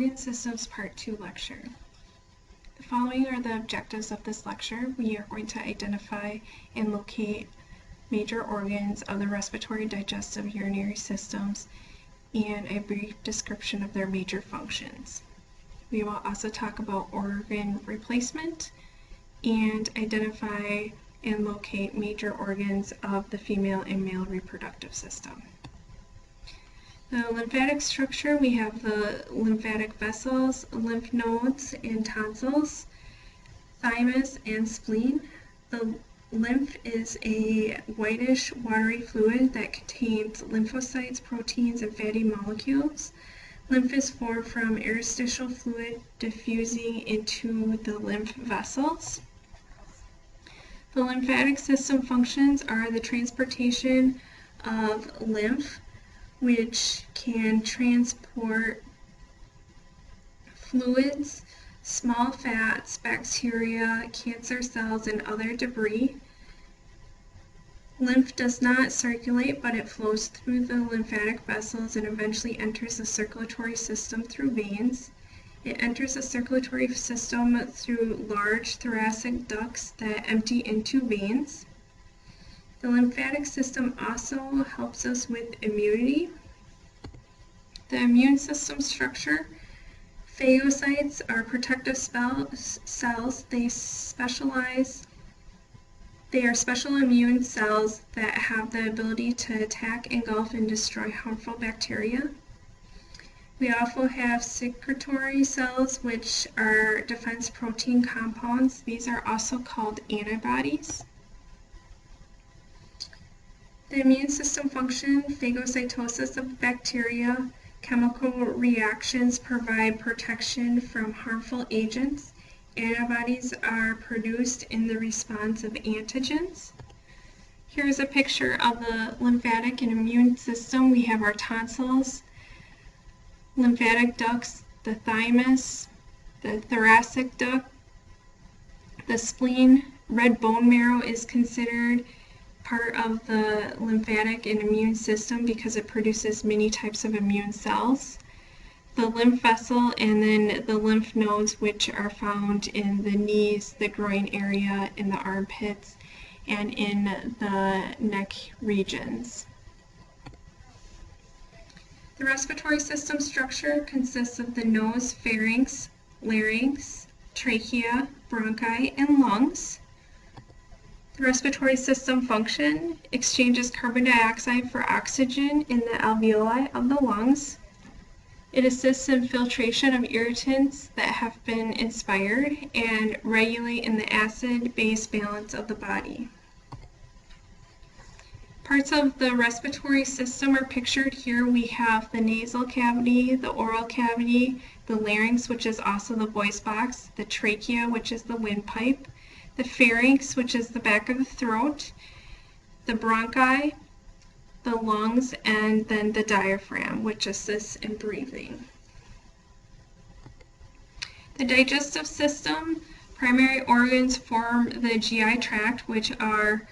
Organ Systems Part 2 lecture. The following are the objectives of this lecture. We are going to identify and locate major organs of the respiratory, digestive, urinary systems, and a brief description of their major functions. We will also talk about organ replacement and identify and locate major organs of the female and male reproductive system. The lymphatic structure, we have the lymphatic vessels, lymph nodes and tonsils, thymus and spleen. The lymph is a whitish watery fluid that contains lymphocytes, proteins, and fatty molecules. Lymph is formed from interstitial fluid diffusing into the lymph vessels. The lymphatic system functions are the transportation of lymph, which can transport fluids, small fats, bacteria, cancer cells, and other debris. Lymph does not circulate, but it flows through the lymphatic vessels and eventually enters the circulatory system through veins. It enters the circulatory system through large thoracic ducts that empty into veins. The lymphatic system also helps us with immunity. The immune system structure, phagocytes are protective cells. They are special immune cells that have the ability to attack, engulf, and destroy harmful bacteria. We also have secretory cells, which are defense protein compounds. These are also called antibodies. The immune system function, phagocytosis of bacteria, chemical reactions provide protection from harmful agents. Antibodies are produced in the response of antigens. Here's a picture of the lymphatic and immune system. We have our tonsils, lymphatic ducts, the thymus, the thoracic duct, the spleen. Red bone marrow is considered part of the lymphatic and immune system because it produces many types of immune cells. The lymph vessel, and then the lymph nodes, which are found in the knees, the groin area, in the armpits, and in the neck regions. The respiratory system structure consists of the nose, pharynx, larynx, trachea, bronchi, and lungs. The respiratory system function exchanges carbon dioxide for oxygen in the alveoli of the lungs. It assists in filtration of irritants that have been inspired and regulate in the acid-base balance of the body. Parts of the respiratory system are pictured here. We have the nasal cavity, the oral cavity, the larynx, which is also the voice box, the trachea, which is the windpipe, the pharynx, which is the back of the throat, the bronchi, the lungs, and then the diaphragm, which assists in breathing. The digestive system, primary organs form the GI tract, which are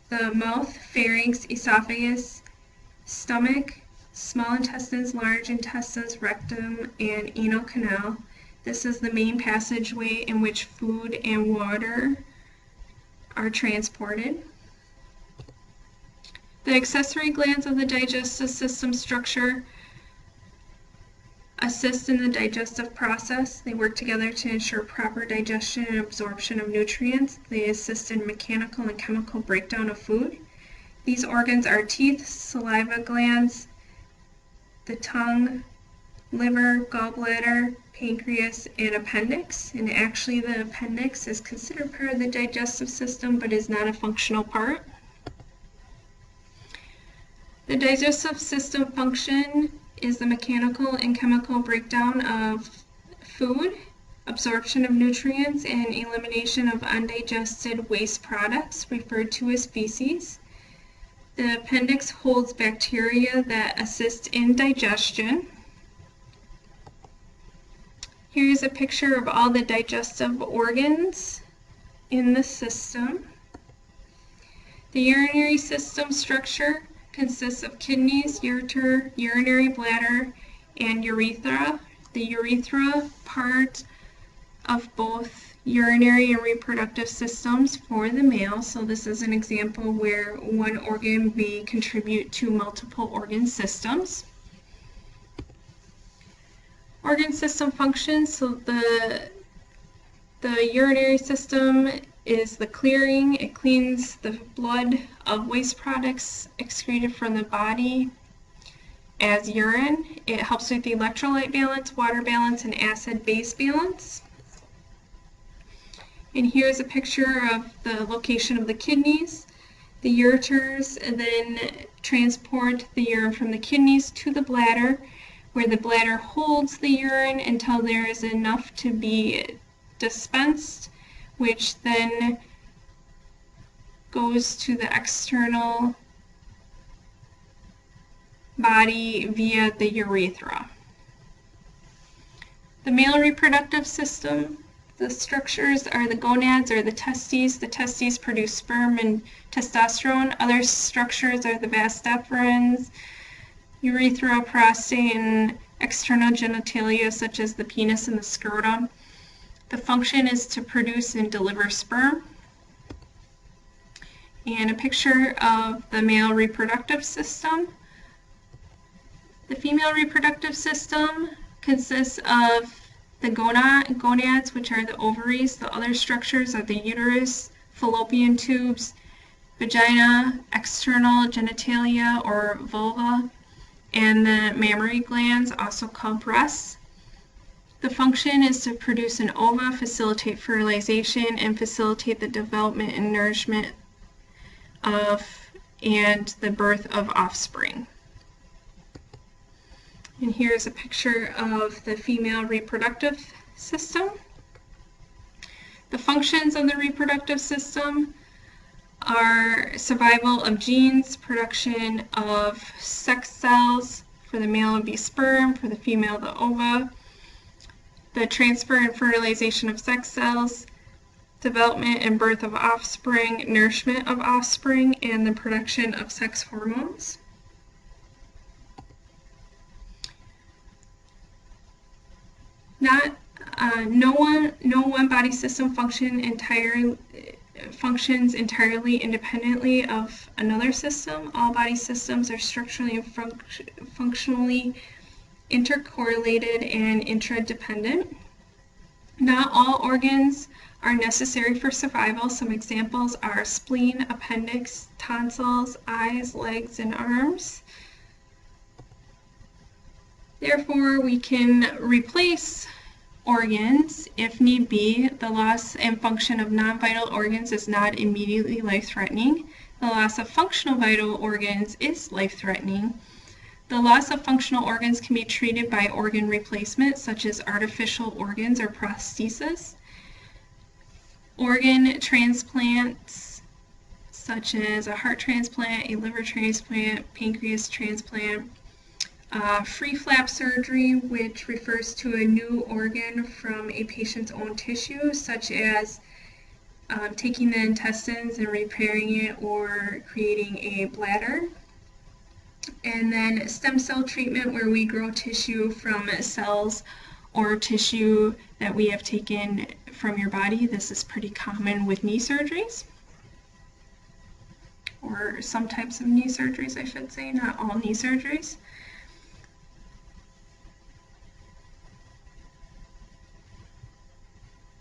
the mouth, pharynx, esophagus, stomach, small intestines, large intestines, rectum, and anal canal. This is the main passageway in which food and water are transported. The accessory glands of the digestive system structure assist in the digestive process. They work together to ensure proper digestion and absorption of nutrients. They assist in mechanical and chemical breakdown of food. These organs are teeth, saliva glands, the tongue, liver, gallbladder, pancreas, and appendix. And actually the appendix is considered part of the digestive system but is not a functional part. The digestive system function is the mechanical and chemical breakdown of food, absorption of nutrients, and elimination of undigested waste products referred to as feces. The appendix holds bacteria that assist in digestion. Here's a picture of all the digestive organs in the system. The urinary system structure consists of kidneys, ureter, urinary bladder, and urethra. the urethra part of both urinary and reproductive systems for the male. So this is an example where one organ may contribute to multiple organ systems. Organ system functions, so the urinary system is the clearing. It cleans the blood of waste products excreted from the body as urine. It helps with the electrolyte balance, water balance, and acid-base balance. And here's a picture of the location of the kidneys. The ureters then transport the urine from the kidneys to the bladder, where the bladder holds the urine until there is enough to be dispensed, which then goes to the external body via the urethra. The male reproductive system, the structures are the gonads or the testes. The testes produce sperm and testosterone. Other structures are the vas deferens, urethra, prostate, and external genitalia such as the penis and the scrotum. The function is to produce and deliver sperm. And a picture of the male reproductive system. The female reproductive system consists of the gonads, which are the ovaries. The other structures are the uterus, fallopian tubes, vagina, external genitalia or vulva, and the mammary glands, also called breasts. The function is to produce an ova, facilitate fertilization, and facilitate the development and nourishment of and the birth of offspring. And here's a picture of the female reproductive system. The functions of the reproductive system are survival of genes, production of sex cells. For the male it would be sperm, for the female the ova, the transfer and fertilization of sex cells, development and birth of offspring, nourishment of offspring, and the production of sex hormones. No one body system functions entirely independently of another system. All body systems are structurally and functionally intercorrelated and interdependent. Not all organs are necessary for survival. Some examples are spleen, appendix, tonsils, eyes, legs, and arms. Therefore, we can replace organs if need be. The loss and function of non-vital organs is not immediately life-threatening. The loss of functional vital organs is life-threatening. The loss of functional organs can be treated by organ replacement, such as artificial organs or prosthesis. Organ transplants, such as a heart transplant, a liver transplant, pancreas transplant. Free flap surgery, which refers to a new organ from a patient's own tissue, such as taking the intestines and repairing it or creating a bladder. And then stem cell treatment, where we grow tissue from cells or tissue that we have taken from your body. This is pretty common with knee surgeries, or some types of knee surgeries, I should say, not all knee surgeries.